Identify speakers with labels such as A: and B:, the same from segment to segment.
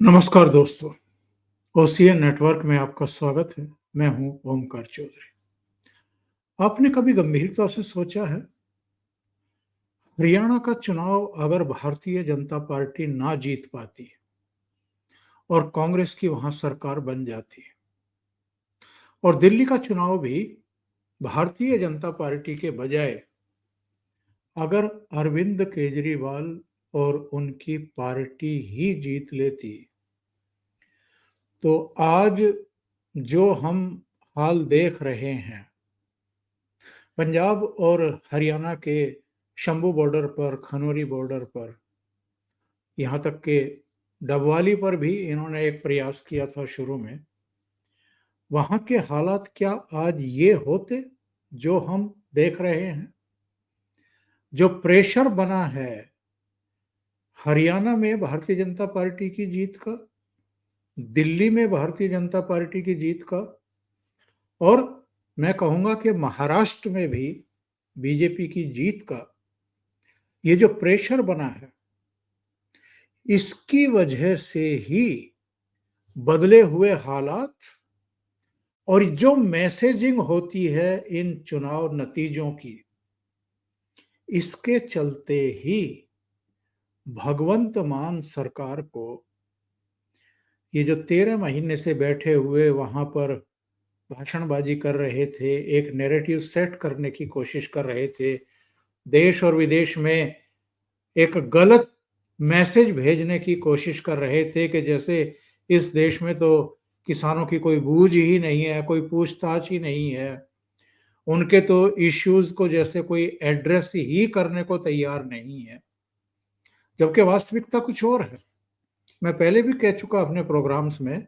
A: नमस्कार दोस्तों, OCN network में आपका स्वागत है। मैं हूं ओमकार चौधरी। आपने कभी गंभीरता से सोचा है, हरियाणा का चुनाव अगर भारतीय जनता पार्टी ना जीत पाती और कांग्रेस की वहां सरकार बन जाती और दिल्ली का चुनाव भी भारतीय जनता पार्टी के बजाय अगर अरविंद केजरीवाल और उनकी पार्टी ही जीत लेती, तो आज जो हम हाल देख रहे हैं, पंजाब और हरियाणा के शंभू बॉर्डर पर, खनौरी बॉर्डर पर, यहाँ तक कि डबवाली पर भी इन्होंने एक प्रयास किया था शुरू में। वहाँ के हालात क्या आज ये होते जो हम देख रहे हैं? जो प्रेशर बना है हरियाणा में भारतीय जनता पार्टी की जीत का, दिल्ली में भारतीय जनता पार्टी की जीत का, और मैं कहूँगा कि महाराष्ट्र में भी बीजेपी की जीत का, ये जो प्रेशर बना है, इसकी वजह से ही बदले हुए हालात और जो मैसेजिंग होती है इन चुनाव नतीजों की, इसके चलते ही भगवंत मान सरकार को ये जो 13 महीने से बैठे हुए वहां पर भाषणबाजी कर रहे थे, एक नैरेटिव सेट करने की कोशिश कर रहे थे, देश और विदेश में एक गलत मैसेज भेजने की कोशिश कर रहे थे कि जैसे इस देश में तो किसानों की कोई बूझ ही नहीं है, कोई पूछताछ ही नहीं है, उनके तो इश्यूज को जैसे कोई एड्रेस ही करने को तैयार नहीं है, जबकि वास्तविकता कुछ और है। मैं पहले भी कह चुका अपने प्रोग्राम्स में,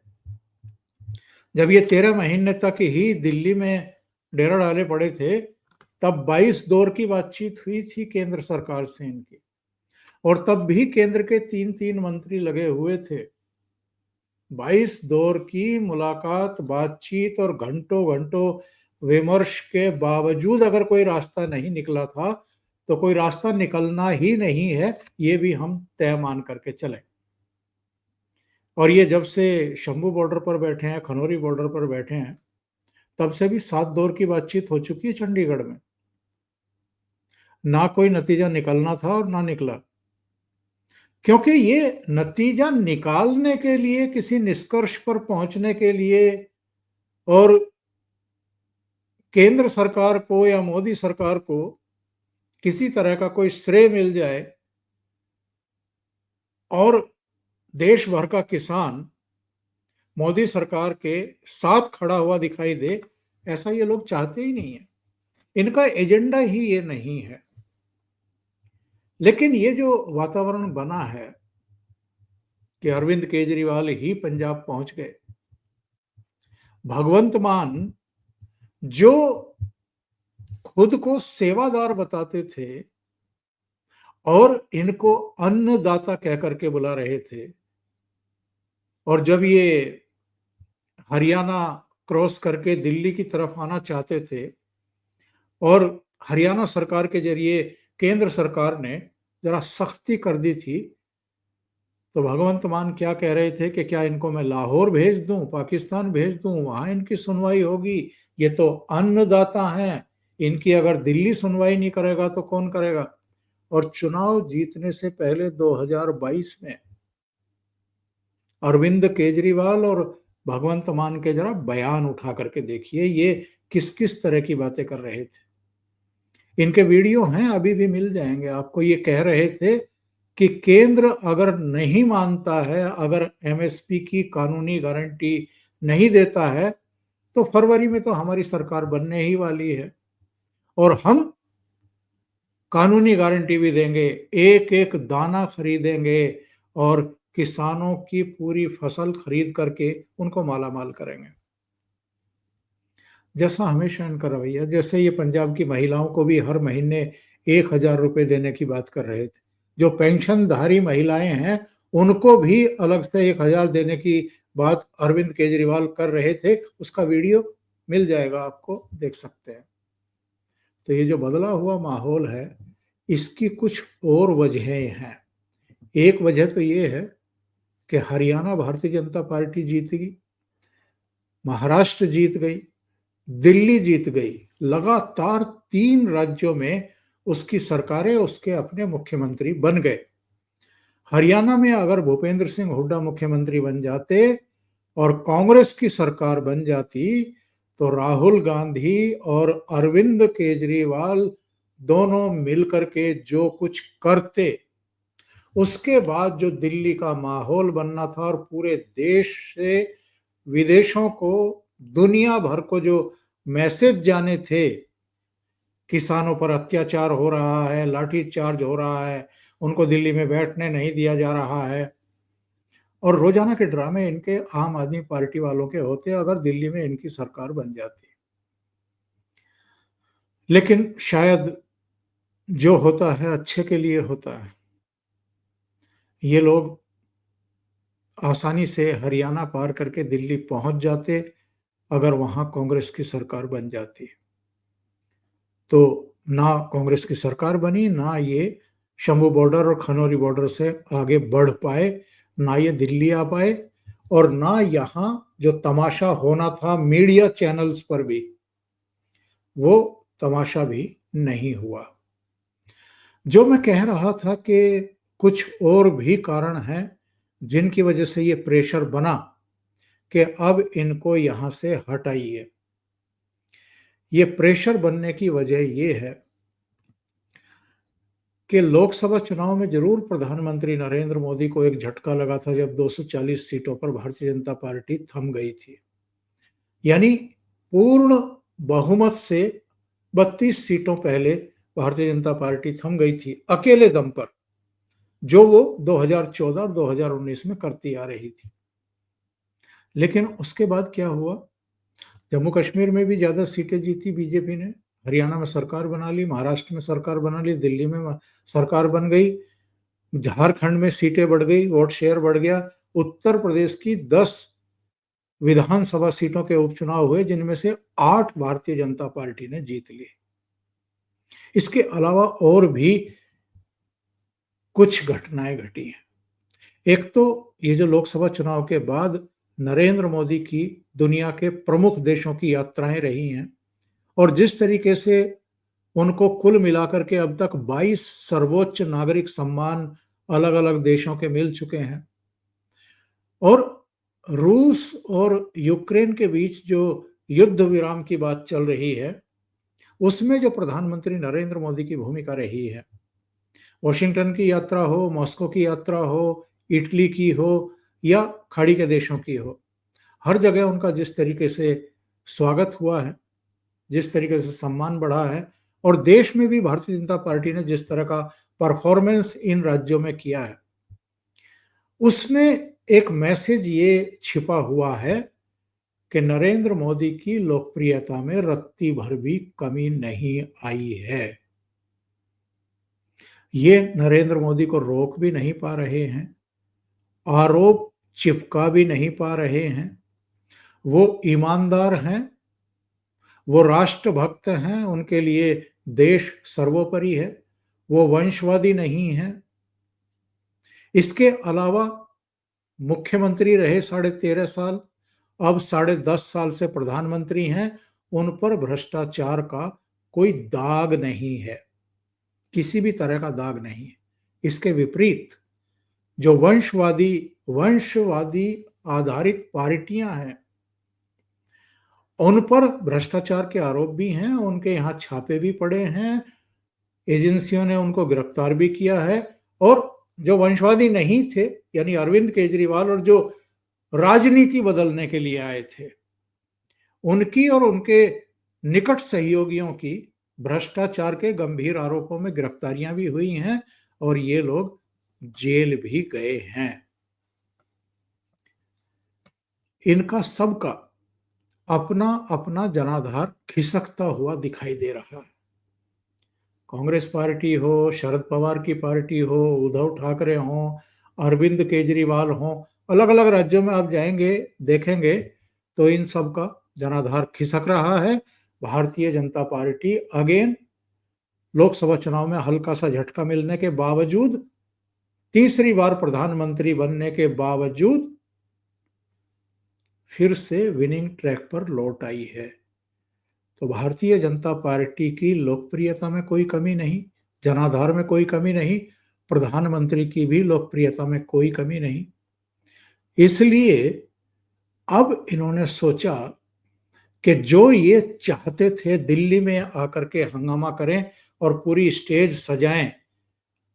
A: जब ये 13 महीने तक ही दिल्ली में डेरा डाले पड़े थे, तब 22 दौर की बातचीत हुई थी केंद्र सरकार से इनकी, और तब भी केंद्र के 3-3 मंत्री लगे हुए थे। 22 दौर की मुलाकात, बातचीत और घंटों घंटों विमर्श के बावजूद अगर कोई रास्ता नहीं निकला था, तो कोई रास्ता निकलना ही नहीं है, ये भी हम तय मान करके चले। और ये जब से शंभू बॉर्डर पर बैठे हैं, खनौरी बॉर्डर पर बैठे हैं, तब से भी 7 दौर की बातचीत हो चुकी है चंडीगढ़ में। ना कोई नतीजा निकलना था और ना निकला, क्योंकि ये नतीजा निकालने के लिए, किसी निष्कर्ष पर पहुंचने के लिए, और केंद्र सरकार को या मोदी सरकार को किसी तरह का कोई श्रेय मिल जाए और देश भर का किसान मोदी सरकार के साथ खड़ा हुआ दिखाई दे, ऐसा ये लोग चाहते ही नहीं है। इनका एजेंडा ही ये नहीं है। लेकिन ये जो वातावरण बना है कि अरविंद केजरीवाल ही पंजाब पहुंच गए, भगवंत मान जो खुद को सेवादार बताते थे और इनको अन्नदाता कह करके बुला रहे थे, और जब ये हरियाणा क्रॉस करके दिल्ली की तरफ आना चाहते थे और हरियाणा सरकार के जरिए केंद्र सरकार ने जरा सख्ती कर दी थी, तो भगवंत मान क्या कह रहे थे कि क्या इनको मैं लाहौर भेज दूं, पाकिस्तान भेज दूं, वहां इनकी सुनवाई होगी, ये तो अन्नदाता हैं, इनकी अगर दिल्ली सुनवाई नहीं करेगा तो कौन करेगा। और चुनाव जीतने से पहले 2022 में अरविंद केजरीवाल और भगवंत मान के जरा बयान उठा करके देखिए, ये किस किस तरह की बातें कर रहे थे। इनके वीडियो हैं, अभी भी मिल जाएंगे आपको। ये कह रहे थे कि केंद्र अगर नहीं मानता है, अगर एमएसपी की कानूनी गारंटी नहीं देता है, तो फरवरी में तो हमारी सरकार बनने ही वाली है और हम कानूनी गारंटी भी देंगे, एक एक दाना खरीदेंगे और किसानों की पूरी फसल खरीद करके उनको मालामाल करेंगे। जैसा हमेशा इनका रवैया, जैसे ये पंजाब की महिलाओं को भी हर महीने 1,000 रुपए देने की बात कर रहे थे, जो पेंशनधारी महिलाएं हैं उनको भी अलग से 1,000 देने की बात अरविंद केजरीवाल कर रहे थे। उसका वीडियो मिल जाएगा, आपको देख सकते हैं। तो ये जो बदला हुआ माहौल है, इसकी कुछ और वजहें हैं। एक वजह तो ये है कि हरियाणा भारतीय जनता पार्टी जीत गई, महाराष्ट्र जीत गई, दिल्ली जीत गई। लगातार 3 राज्यों में उसकी सरकारें, उसके अपने मुख्यमंत्री बन गए। हरियाणा में अगर भूपेंद्र सिंह हुड्डा मुख्यमंत्री बन जाते और कांग्रेस की सरकार बन जाती तो राहुल गांधी और अरविंद केजरीवाल दोनों मिलकर के जो कुछ करते, उसके बाद जो दिल्ली का माहौल बनना था और पूरे देश से विदेशों को, दुनिया भर को जो मैसेज जाने थे, किसानों पर अत्याचार हो रहा है, लाठीचार्ज हो रहा है, उनको दिल्ली में बैठने नहीं दिया जा रहा है, और रोजाना के ड्रामे इनके आम आदमी पार्टी वालों के होते अगर दिल्ली में इनकी सरकार बन जाती। लेकिन शायद जो होता है अच्छे के लिए होता है। ये लोग आसानी से हरियाणा पार करके दिल्ली पहुंच जाते अगर वहां कांग्रेस की सरकार बन जाती। तो ना कांग्रेस की सरकार बनी, ना ये शंभू बॉर्डर और खनौरी बॉर्डर से आगे बढ़ पाए, ना ये दिल्ली आ पाए, और ना यहाँ जो तमाशा होना था मीडिया चैनल्स पर भी, वो तमाशा भी नहीं हुआ। जो मैं कह रहा था कि कुछ और भी कारण हैं जिनकी वजह से ये प्रेशर बना कि अब इनको यहाँ से हटाइए। ये प्रेशर बनने की वजह ये है कि लोकसभा चुनाव में जरूर प्रधानमंत्री नरेंद्र मोदी को एक झटका लगा था जब 240 सीटों पर भारतीय जनता पार्टी थम गई थी। यानी पूर्ण बहुमत से 32 सीटों पहले भारतीय जनता पार्टी थम गई थी अकेले दम पर, जो वो 2014 और 2019 में करती आ रही थी। लेकिन उसके बाद क्या हुआ? जम्मू कश्मीर में भी ज्यादा सीटें जीती बीजेपी ने, हरियाणा में सरकार बना ली, महाराष्ट्र में सरकार बना ली, दिल्ली में सरकार बन गई, झारखंड में सीटें बढ़ गई, वोट शेयर बढ़ गया, उत्तर प्रदेश की 10 विधानसभा सीटों के उपचुनाव हुए जिनमें से 8 भारतीय जनता पार्टी ने जीत ली। इसके अलावा और भी कुछ घटनाएं घटी हैं। एक तो ये जो लोकसभा चुनाव के बाद नरेंद्र मोदी की दुनिया के प्रमुख देशों की यात्राएं रही हैं, और जिस तरीके से उनको कुल मिलाकर के अब तक 22 सर्वोच्च नागरिक सम्मान अलग अलग देशों के मिल चुके हैं, और रूस और यूक्रेन के बीच जो युद्ध विराम की बात चल रही है, उसमें जो प्रधानमंत्री नरेंद्र मोदी की भूमिका रही है, वॉशिंगटन की यात्रा हो, मॉस्को की यात्रा हो, इटली की हो या खाड़ी के देशों की हो, हर जगह उनका जिस तरीके से स्वागत हुआ है, जिस तरीके से सम्मान बढ़ा है, और देश में भी भारतीय जनता पार्टी ने जिस तरह का परफॉर्मेंस इन राज्यों में किया है, उसमें एक मैसेज ये छिपा हुआ है कि नरेंद्र मोदी की लोकप्रियता में रत्ती भर भी कमी नहीं आई है। ये नरेंद्र मोदी को रोक भी नहीं पा रहे हैं, आरोप चिपका भी नहीं पा रहे हैं। वो ईमानदार हैं, वो राष्ट्रभक्त हैं, उनके लिए देश सर्वोपरि है, वो वंशवादी नहीं हैं। इसके अलावा मुख्यमंत्री रहे 13.5 साल, अब 10.5 साल से प्रधानमंत्री हैं, उन पर भ्रष्टाचार का कोई दाग नहीं है, किसी भी तरह का दाग नहीं है। इसके विपरीत जो वंशवादी आधारित पार्टियां हैं, उन पर भ्रष्टाचार के आरोप भी हैं, उनके यहाँ छापे भी पड़े हैं, एजेंसियों ने उनको गिरफ्तार भी किया है। और जो वंशवादी नहीं थे, यानी अरविंद केजरीवाल, और जो राजनीति बदलने के लिए आए थे, उनकी और उनके निकट सहयोगियों की भ्रष्टाचार के गंभीर आरोपों में गिरफ्तारियां भी हुई हैं, और ये लोग जेल भी गए हैं। इनका सबका अपना अपना जनाधार खिसकता हुआ दिखाई दे रहा है। कांग्रेस पार्टी हो, शरद पवार की पार्टी हो, उद्धव ठाकरे हो, अरविंद केजरीवाल हो, अलग अलग राज्यों में आप जाएंगे, देखेंगे तो इन सब का जनाधार खिसक रहा है। भारतीय जनता पार्टी अगेन लोकसभा चुनाव में हल्का सा झटका मिलने के बावजूद तीसरी बार प्रधानमंत्री बनने के बावजूद फिर से विनिंग ट्रैक पर लौट आई है। तो भारतीय जनता पार्टी की लोकप्रियता में कोई कमी नहीं, जनाधार में कोई कमी नहीं, प्रधानमंत्री की भी लोकप्रियता में कोई कमी नहीं। इसलिए अब इन्होंने सोचा कि जो ये चाहते थे दिल्ली में आकर के हंगामा करें और पूरी स्टेज सजाएं,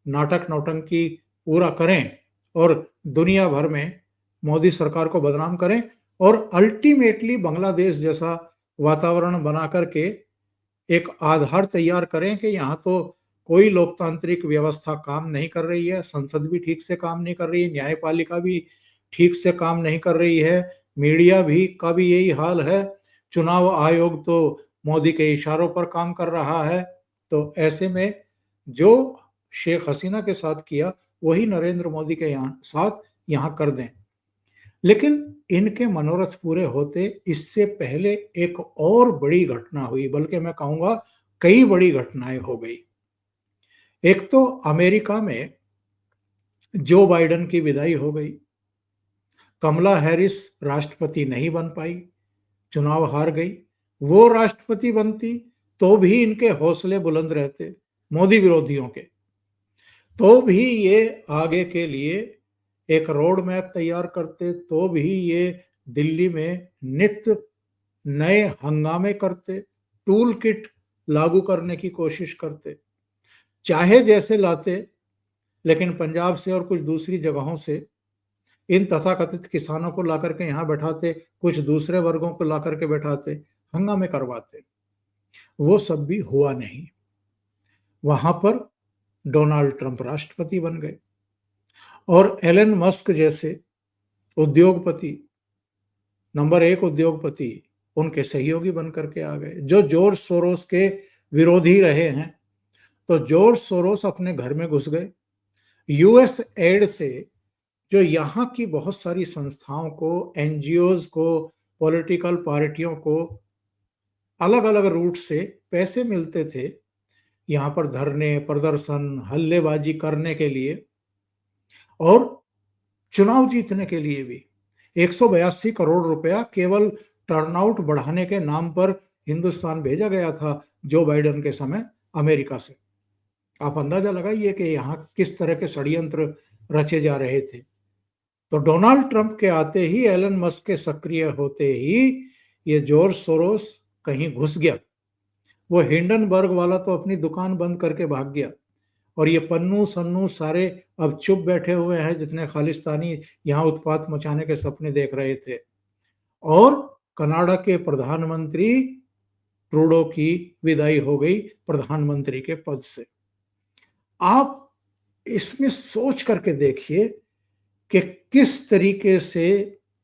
A: नाटक नौटंकी पूरा करें और दुनिया भर में मोदी सरकार को बदनाम करें और अल्टीमेटली बांग्लादेश जैसा वातावरण बना करके एक आधार तैयार करें कि यहाँ तो कोई लोकतांत्रिक व्यवस्था काम नहीं कर रही है, संसद भी ठीक से काम नहीं कर रही है, न्यायपालिका भी ठीक से काम नहीं कर रही है, मीडिया भी का भी यही हाल है, चुनाव आयोग तो मोदी के इशारों पर काम कर रहा है। तो ऐसे में जो शेख हसीना के साथ किया वही नरेंद्र मोदी के साथ यहाँ कर दें। लेकिन इनके मनोरथ पूरे होते इससे पहले एक और बड़ी घटना हुई, बल्कि मैं कहूंगा कई बड़ी घटनाएं हो गई। एक तो अमेरिका में जो बाइडेन की विदाई हो गई, कमला हैरिस राष्ट्रपति नहीं बन पाई, चुनाव हार गई। वो राष्ट्रपति बनती तो भी इनके हौसले बुलंद रहते मोदी विरोधियों के, तो भी ये आगे के लिए एक रोड मैप तैयार करते, तो भी ये दिल्ली में नित्य नए हंगामे करते, टूल किट लागू करने की कोशिश करते, चाहे जैसे लाते, लेकिन पंजाब से और कुछ दूसरी जगहों से इन तथाकथित किसानों को लाकर के यहाँ बैठाते, कुछ दूसरे वर्गों को लाकर के बैठाते, हंगामे करवाते। वो सब भी हुआ नहीं। वहां पर डोनाल्ड ट्रंप राष्ट्रपति बन गए और एलन मस्क जैसे उद्योगपति, नंबर 1 उद्योगपति, उनके सहयोगी बन करके आ गए, जो जॉर्ज सोरोस के विरोधी रहे हैं। तो जॉर्ज सोरोस अपने घर में घुस गए। यूएस एड से जो यहाँ की बहुत सारी संस्थाओं को, एनजीओज को, पॉलिटिकल पार्टियों को अलग अलग रूट से पैसे मिलते थे यहाँ पर धरने, प्रदर्शन, हल्लेबाजी करने के लिए और चुनाव जीतने के लिए भी 182 करोड़ रुपया केवल टर्नआउट बढ़ाने के नाम पर हिंदुस्तान भेजा गया था जो बाइडेन के समय अमेरिका से। आप अंदाजा लगाइए कि यहाँ किस तरह के षड्यंत्र रचे जा रहे थे। तो डोनाल्ड ट्रंप के आते ही, एलन मस्क के सक्रिय होते ही ये जॉर्ज सोरोस कहीं घुस गया। वो हिंडनबर्ग वाला तो अपनी दुकान बंद करके भाग गया और ये पन्नू सन्नू सारे अब चुप बैठे हुए हैं, जितने खालिस्तानी यहाँ उत्पात मचाने के सपने देख रहे थे। और कनाडा के प्रधानमंत्री ट्रूडो की विदाई हो गई प्रधानमंत्री के पद से। आप इसमें सोच करके देखिए कि किस तरीके से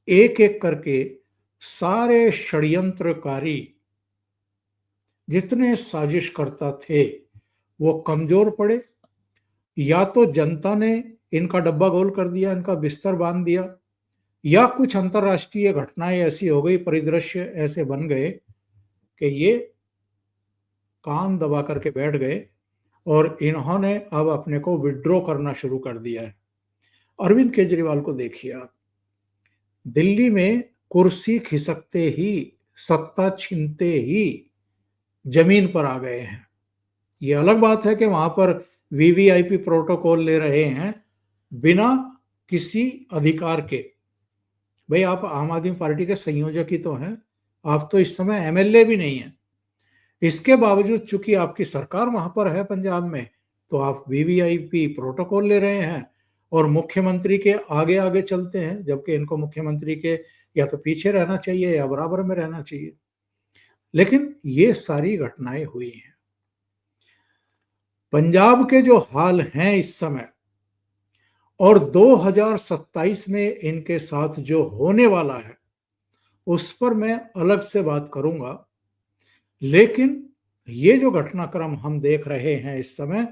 A: एक एक करके सारे षड्यंत्रकारी जितने साजिशकर्ता थे वो कमजोर पड़े, या तो जनता ने इनका डब्बा गोल कर दिया, इनका बिस्तर बांध दिया, या कुछ अंतरराष्ट्रीय घटनाएं ऐसी हो गई, परिदृश्य ऐसे बन गए कि ये कान दबा करके बैठ गए और इन्होंने अब अपने को विड्रॉ करना शुरू कर दिया है। अरविंद केजरीवाल को देखिए आप, दिल्ली में कुर्सी खिसकते ही, सत्ता छीनते ही जमीन पर आ गए हैं। ये अलग बात है कि वहां पर वीवीआईपी प्रोटोकॉल ले रहे हैं बिना किसी अधिकार के। भाई आप आम आदमी पार्टी के संयोजक ही तो हैं, आप तो इस समय एमएलए भी नहीं हैं। इसके बावजूद चूंकि आपकी सरकार वहां पर है पंजाब में, तो आप वीवीआईपी प्रोटोकॉल ले रहे हैं और मुख्यमंत्री के आगे आगे चलते हैं, जबकि इनको मुख्यमंत्री के या तो पीछे रहना चाहिए या बराबर में रहना चाहिए। लेकिन ये सारी घटनाएं हुई हैं। पंजाब के जो हाल हैं इस समय और 2027 में इनके साथ जो होने वाला है उस पर मैं अलग से बात करूंगा। लेकिन ये जो घटनाक्रम हम देख रहे हैं इस समय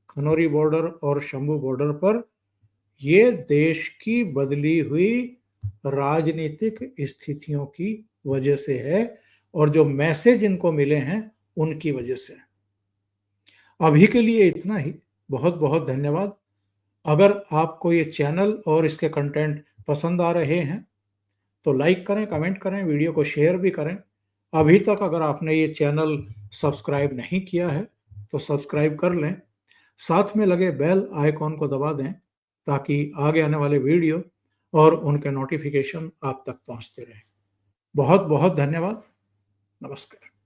A: खनौरी बॉर्डर और शंभू बॉर्डर पर, ये देश की बदली हुई राजनीतिक स्थितियों की वजह से है और जो मैसेज इनको मिले हैं उनकी वजह से। अभी के लिए इतना ही। बहुत बहुत धन्यवाद। अगर आपको ये चैनल और इसके कंटेंट पसंद आ रहे हैं, तो लाइक करें, कमेंट करें, वीडियो को शेयर भी करें। अभी तक अगर आपने ये चैनल सब्सक्राइब नहीं किया है, तो सब्सक्राइब कर लें। साथ में लगे बेल आइकॉन को दबा दें, ताकि आगे आने वाले वीडियो और उनके नोटिफिकेशन आप तक पहुंचते रहें। बहुत बहुत धन्यवाद। नमस्कार।